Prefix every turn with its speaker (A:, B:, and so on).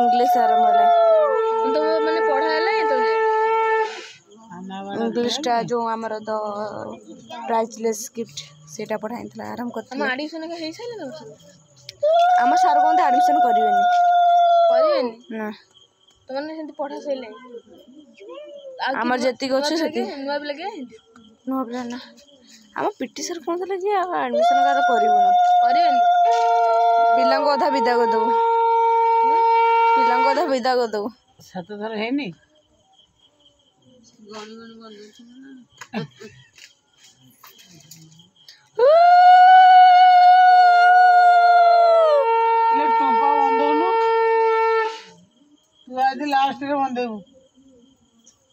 A: English आरंभ होला
B: तो माने पढ़ा है तो
A: इंग्लिश टा जो हमर द प्राइसलेस गिफ्ट सेटा पढ़ाई थला आरंभ
B: हम
A: करथले
B: एडमिशन का हे साइले ना
A: हम सर कोन एडमिशन करिवेनी ना
B: तो माने सेंती पढ़ा साइले
A: हमर जति को छ सेति
B: नुआ भी लगे
A: नो ना हम पीटी सर कोन लगे एडमिशन कर करिवनो पिलांग अधा विदा को दो पिलांग अधा विदा को दो
C: 7 थर हेनी
B: गणी गणी बंद
C: टोपा बंदोनु तू आज लास्ट रे बंदेबू